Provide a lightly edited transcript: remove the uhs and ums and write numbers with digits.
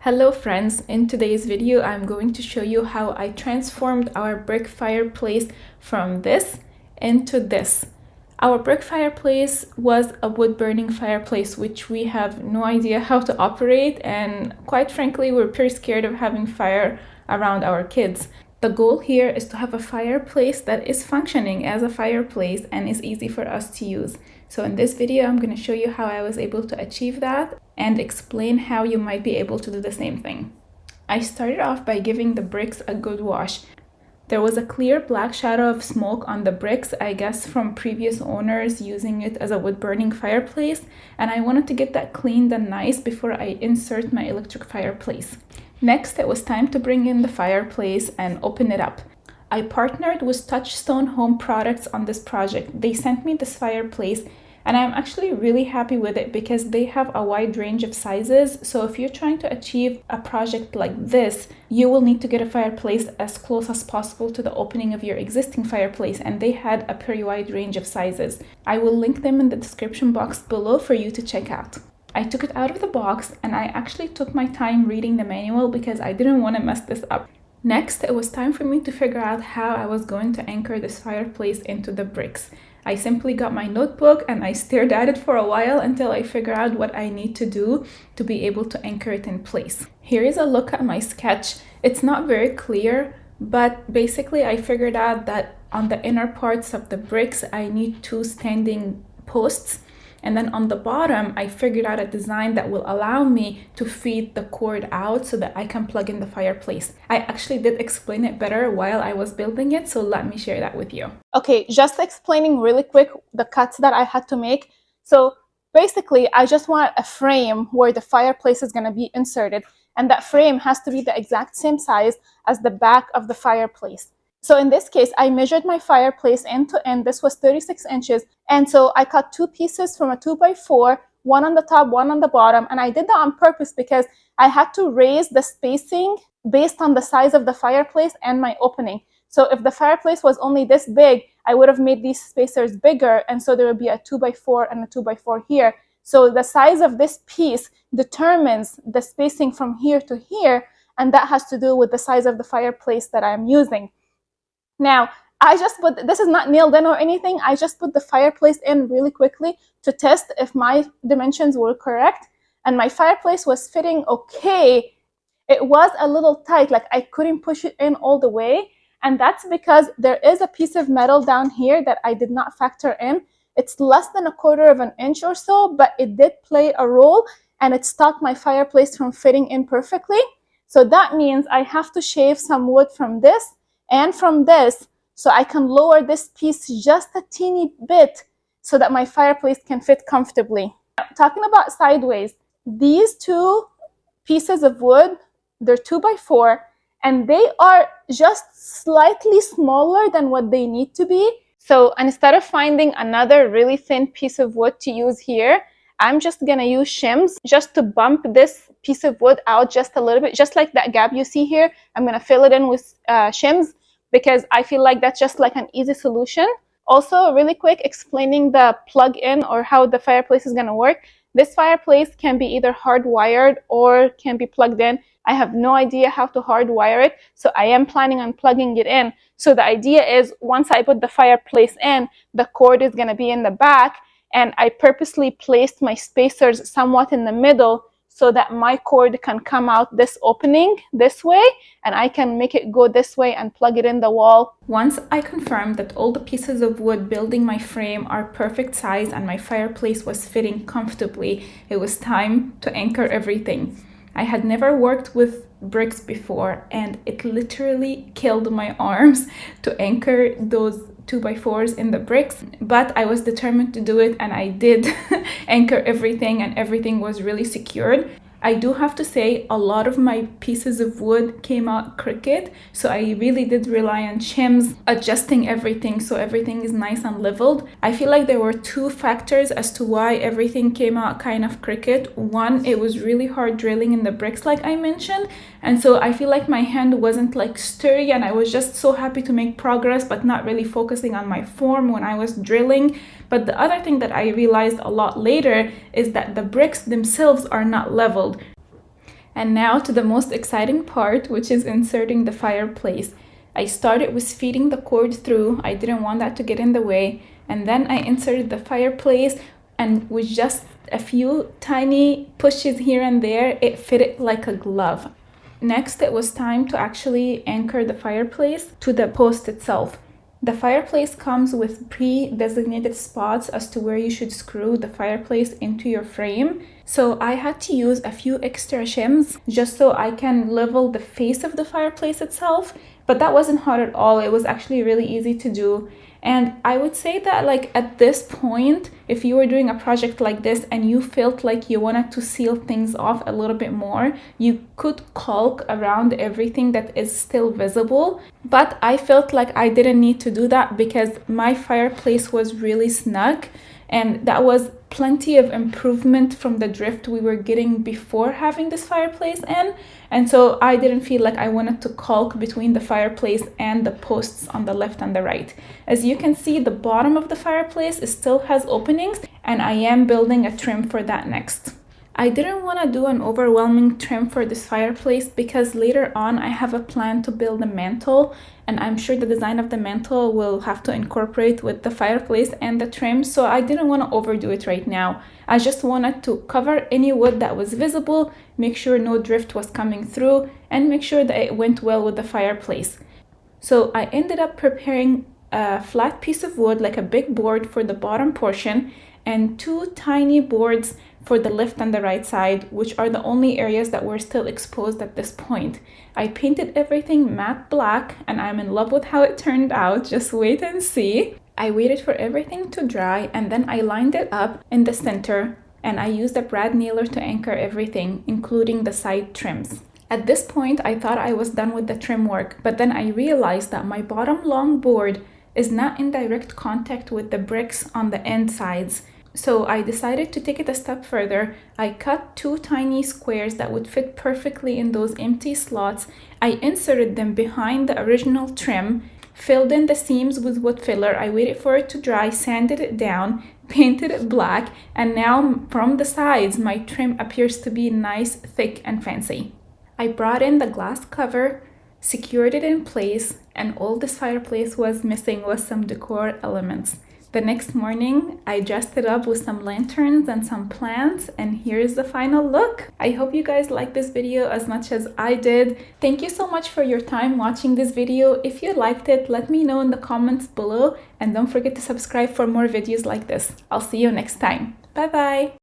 Hello friends, in today's video I'm going to show you how I transformed our brick fireplace from this into this. Our brick fireplace was a wood burning fireplace which we have no idea how to operate, and quite frankly we're pretty scared of having fire around our kids. The goal here is to have a fireplace that is functioning as a fireplace and is easy for us to use. So in this video, I'm going to show you how I was able to achieve that and explain how you might be able to do the same thing. I started off by giving the bricks a good wash. There was a clear black shadow of smoke on the bricks, I guess from previous owners using it as a wood burning fireplace, and I wanted to get that cleaned and nice before I insert my electric fireplace. Next, it was time to bring in the fireplace and open it up. I partnered with Touchstone Home Products on this project. They sent me this fireplace and I'm actually really happy with it because they have a wide range of sizes. So if you're trying to achieve a project like this, you will need to get a fireplace as close as possible to the opening of your existing fireplace, and they had a pretty wide range of sizes. I will link them in the description box below for you to check out. I took it out of the box and I actually took my time reading the manual because I didn't want to mess this up. Next, it was time for me to figure out how I was going to anchor this fireplace into the bricks. I simply got my notebook and I stared at it for a while until I figured out what I need to do to be able to anchor it in place. Here is a look at my sketch. It's not very clear, but basically I figured out that on the inner parts of the bricks, I need two standing posts. And then on the bottom, I figured out a design that will allow me to feed the cord out so that I can plug in the fireplace. I actually did explain it better while I was building it, so let me share that with you. Okay, just explaining really quick the cuts that I had to make. So basically, I just want a frame where the fireplace is going to be inserted, and that frame has to be the exact same size as the back of the fireplace. So in this case, I measured my fireplace end to end. This was 36 inches. And so I cut two pieces from a 2x4, one on the top, one on the bottom. And I did that on purpose because I had to raise the spacing based on the size of the fireplace and my opening. So if the fireplace was only this big, I would have made these spacers bigger. And so there would be a 2x4 and a 2x4 here. So the size of this piece determines the spacing from here to here. And that has to do with the size of the fireplace that I'm using. Now, I just put, this is not nailed in or anything, I just put the fireplace in really quickly to test if my dimensions were correct, and my fireplace was fitting okay. It was a little tight, like I couldn't push it in all the way, and that's because there is a piece of metal down here that I did not factor in. It's less than 1/4 of an inch or so, but it did play a role, and it stopped my fireplace from fitting in perfectly. So that means I have to shave some wood from this and from this, so I can lower this piece just a teeny bit so that my fireplace can fit comfortably. Talking about sideways, these two pieces of wood, they're 2x4, and they are just slightly smaller than what they need to be. So instead of finding another really thin piece of wood to use here, I'm just gonna use shims just to bump this piece of wood out just a little bit, just like that gap you see here. I'm gonna fill it in with shims because I feel like that's just like an easy solution. Also, really quick, explaining the plug-in or how the fireplace is gonna work. This fireplace can be either hardwired or can be plugged in. I have no idea how to hardwire it, so I am planning on plugging it in. So the idea is once I put the fireplace in, the cord is gonna be in the back, and I purposely placed my spacers somewhat in the middle so that my cord can come out this opening this way, and I can make it go this way and plug it in the wall. Once I confirmed that all the pieces of wood building my frame are perfect size and my fireplace was fitting comfortably, it was time to anchor everything. I had never worked with bricks before, and it literally killed my arms to anchor those 2x4s in the bricks, but I was determined to do it, and I did anchor everything, and everything was really secured. I do have to say a lot of my pieces of wood came out crooked, so I really did rely on shims adjusting everything so everything is nice and leveled. I feel like there were two factors as to why everything came out kind of crooked. One, it was really hard drilling in the bricks like I mentioned, and so I feel like my hand wasn't like sturdy, and I was just so happy to make progress but not really focusing on my form when I was drilling. But the other thing that I realized a lot later is that the bricks themselves are not leveled. And now to the most exciting part, which is inserting the fireplace. I started with feeding the cord through. I didn't want that to get in the way. And then I inserted the fireplace, and with just a few tiny pushes here and there, it fitted like a glove. Next, it was time to actually anchor the fireplace to the post itself. The fireplace comes with pre-designated spots as to where you should screw the fireplace into your frame. So I had to use a few extra shims just so I can level the face of the fireplace itself. But that wasn't hard at all. It was actually really easy to do. And I would say that like at this point, if you were doing a project like this and you felt like you wanted to seal things off a little bit more, you could caulk around everything that is still visible. But I felt like I didn't need to do that because my fireplace was really snug, and that was plenty of improvement from the drift we were getting before having this fireplace in. And so I didn't feel like I wanted to caulk between the fireplace and the posts on the left and the right. As you can see, the bottom of the fireplace still has openings, and I am building a trim for that next. I didn't want to do an overwhelming trim for this fireplace because later on I have a plan to build a mantle, and I'm sure the design of the mantle will have to incorporate with the fireplace and the trim, so I didn't want to overdo it right now. I just wanted to cover any wood that was visible, make sure no drift was coming through, and make sure that it went well with the fireplace. So I ended up preparing a flat piece of wood, like a big board for the bottom portion, and two tiny boards for the left and the right side, which are the only areas that were still exposed at this point. I painted everything matte black, and I'm in love with how it turned out. Just wait and see. I waited for everything to dry, and then I lined it up in the center, and I used a brad nailer to anchor everything, including the side trims. At this point, I thought I was done with the trim work, but then I realized that my bottom long board is not in direct contact with the bricks on the end sides. So I decided to take it a step further. I cut two tiny squares that would fit perfectly in those empty slots. I inserted them behind the original trim, filled in the seams with wood filler. I waited for it to dry, sanded it down, painted it black, and now from the sides, my trim appears to be nice, thick, and fancy. I brought in the glass cover, secured it in place, and all this fireplace was missing was some decor elements. The next morning, I dressed it up with some lanterns and some plants, and here's the final look. I hope you guys liked this video as much as I did. Thank you so much for your time watching this video. If you liked it, let me know in the comments below, and don't forget to subscribe for more videos like this. I'll see you next time. Bye bye!